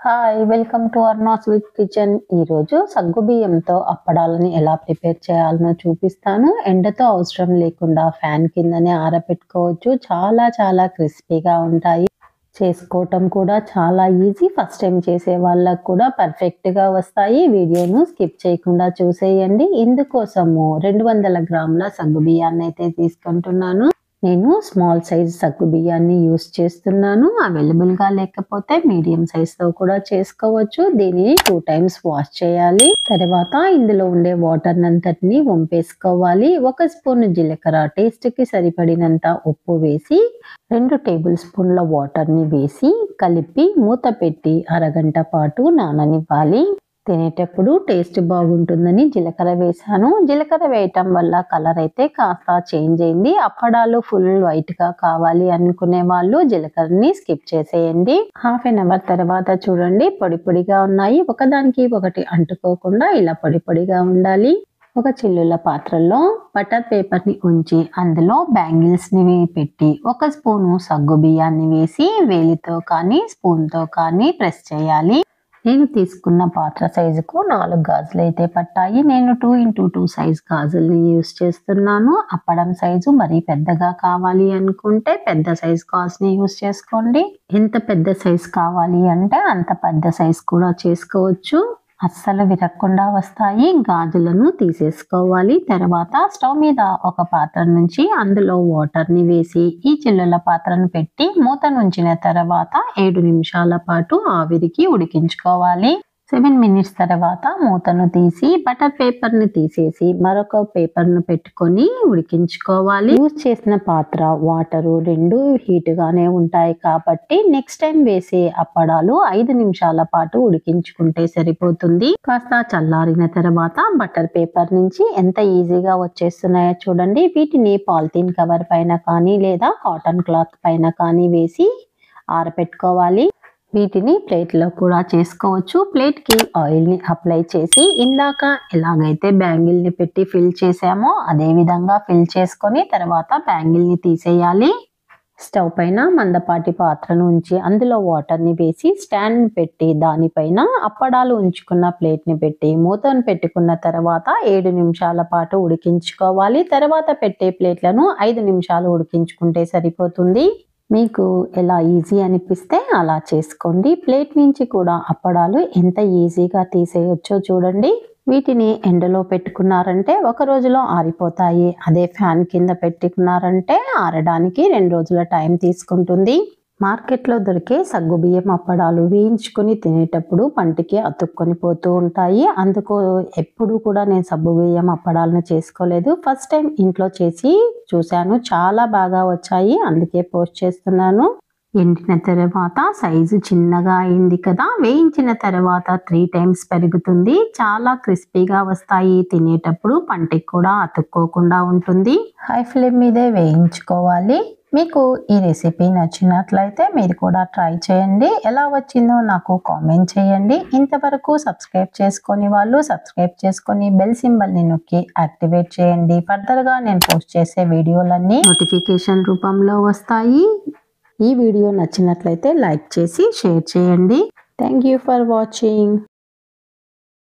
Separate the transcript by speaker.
Speaker 1: Hi welcome to అర్నాస్ with kitchen. ఈరోజు సగ్గు బియ్యంతో అప్పడాలని ఎలా ప్రిపేర్ చేయాలనో చూపిస్తాను. ఎండతో అవసరం లేకుండా ఫ్యాన్ కిందనే ఆరబెట్టుకోవచ్చు. చాలా చాలా క్రిస్పీగా ఉంటాయి. చేసుకోవటం కూడా చాలా ఈజీ. ఫస్ట్ టైం చేసే వాళ్ళకు కూడా పర్ఫెక్ట్గా వస్తాయి. వీడియోను స్కిప్ చేయకుండా చూసేయండి. ఇందుకోసము 200 గ్రాముల సగ్గు బియ్యాన్ని అయితే తీసుకుంటున్నాను. నేను స్మాల్ సైజ్ సగ్గు బియ్యాన్ని యూస్ చేస్తున్నాను. అవైలబుల్గా లేకపోతే మీడియం సైజ్తో కూడా చేసుకోవచ్చు. దీనిని 2 టైమ్స్ వాష్ చేయాలి. తర్వాత ఇందులో ఉండే వాటర్ అంతటిని వంపేసుకోవాలి. 1 స్పూన్ జీలకర్ర, టేస్ట్కి సరిపడినంత ఉప్పు వేసి 2 టేబుల్ స్పూన్ల వాటర్ని వేసి కలిపి మూత పెట్టి అరగంట పాటు నాననివ్వాలి. తినేటప్పుడు టేస్ట్ బాగుంటుందని జీలకర్ర వేసాను. జీలకర్ర వేయటం వల్ల కలర్ అయితే కాస్త చేంజ్ అయింది. అప్పడాలు ఫుల్ వైట్ గా కావాలి అనుకునే వాళ్ళు జీలకర్రని స్కిప్ చేసేయండి. హాఫ్ అన్ అవర్ తర్వాత చూడండి పొడి పొడిగా ఉన్నాయి. ఒకదానికి ఒకటి అంటుకోకుండా ఇలా పొడి పొడిగా ఉండాలి. ఒక చిల్లుల పాత్రలో బటర్ పేపర్ ని ఉంచి అందులో బ్యాంగిల్స్ ని పెట్టి 1 స్పూను సగ్గు బియ్యాన్ని వేసి వేలితో కానీ స్పూన్ తో కానీ ప్రెస్ చేయాలి. నేను తీసుకున్న పాత్ర సైజుకు 4 గాజులు అయితే పట్టాయి. నేను 2x2 సైజ్ గాజుల్ని యూస్ చేస్తున్నాను. అప్పడం సైజు మరీ పెద్దగా కావాలి అనుకుంటే పెద్ద సైజ్ గాజుని యూస్ చేసుకోండి. ఎంత పెద్ద సైజ్ కావాలి అంటే అంత పెద్ద సైజ్ కూడా చేసుకోవచ్చు. అస్సలు విరగకుండా వస్తాయి. గాజులను తీసేసుకోవాలి. తర్వాత స్టవ్ మీద ఒక పాత్ర నుంచి అందులో వాటర్ని వేసి ఈ చిల్లుల పాత్రను పెట్టి మూత నుంచిన తర్వాత 7 నిమిషాల పాటు ఆవిరికి ఉడికించుకోవాలి. 7 మినిట్స్ తర్వాత మూతను తీసి బటర్ పేపర్ని తీసేసి మరొక పేపర్ను పెట్టుకొని ఉడికించుకోవాలి. యూజ్ చేసిన పాత్ర వాటరు 2 హీట్గానే ఉంటాయి కాబట్టి నెక్స్ట్ టైం వేసే అప్పడాలు 5 నిమిషాల పాటు ఉడికించుకుంటే సరిపోతుంది. కాస్త చల్లారిన తర్వాత బటర్ పేపర్ నుంచి ఎంత ఈజీగా వచ్చేస్తున్నాయో చూడండి. వీటిని పాలిథిన్ కవర్ పైన కానీ లేదా కాటన్ క్లాత్ పైన కానీ వేసి ఆరబెట్టుకోవాలి. వీటిని ప్లేట్లో కూడా చేసుకోవచ్చు. ప్లేట్కి ఆయిల్ని అప్లై చేసి ఇందాక ఎలాగైతే బ్యాంగిల్ని పెట్టి ఫిల్ చేసామో అదే విధంగా ఫిల్ చేసుకొని తర్వాత బ్యాంగిల్ని తీసేయాలి. స్టవ్ పైన మందపాటి పాత్రను ఉంచి అందులో వాటర్ని వేసి స్టాండ్ పెట్టి దానిపైన అప్పడాలు ఉంచుకున్న ప్లేట్ని పెట్టి మూతను పెట్టుకున్న తర్వాత 7 నిమిషాల పాటు ఉడికించుకోవాలి. తర్వాత పెట్టే ప్లేట్లను 5 నిమిషాలు ఉడికించుకుంటే సరిపోతుంది. మీకు ఎలా ఈజీ అనిపిస్తే అలా చేసుకోండి. ప్లేట్ నుంచి కూడా అప్పడాలు ఎంత ఈజీగా తీసేయొచ్చో చూడండి. వీటిని ఎండలో పెట్టుకున్నారంటే 1 రోజులో ఆరిపోతాయి. అదే ఫ్యాన్ కింద పెట్టుకున్నారంటే ఆరడానికి 2 రోజుల టైం తీసుకుంటుంది. మార్కెట్లో దొరికే సగ్గు బియ్యం అప్పడాలు వేయించుకొని తినేటప్పుడు పంటికి అతుక్కొని పోతూ ఉంటాయి. అందుకు ఎప్పుడు కూడా నేను సగ్గు బియ్యం అప్పడాలను చేసుకోలేదు. ఫస్ట్ టైం ఇంట్లో చేసి చూశాను. చాలా బాగా వచ్చాయి. అందుకే పోస్ట్ చేస్తున్నాను. ఎండిన తర్వాత సైజు చిన్నగా అయింది కదా. వేయించిన తర్వాత 3 టైమ్స్ పెరుగుతుంది. చాలా క్రిస్పీగా వస్తాయి. తినేటప్పుడు పంటికి కూడా అతుక్కోకుండా ఉంటుంది. హై ఫ్లేమ్ మీదే వేయించుకోవాలి. మీకు ఈ రెసిపీ నచ్చినట్లయితే మీరు కూడా ట్రై చేయండి. ఎలా వచ్చిందో నాకు కామెంట్ చేయండి. ఇంతవరకు సబ్స్క్రైబ్ చేసుకొని వాళ్ళు సబ్స్క్రైబ్ చేసుకొని బెల్ సింబల్ని నొక్కి యాక్టివేట్ చేయండి. ఫర్దర్గా నేను పోస్ట్ చేసే వీడియోలన్నీ నోటిఫికేషన్ రూపంలో వస్తాయి. ఈ వీడియో నచ్చినట్లయితే లైక్ చేసి షేర్ చేయండి. Thank you for watching.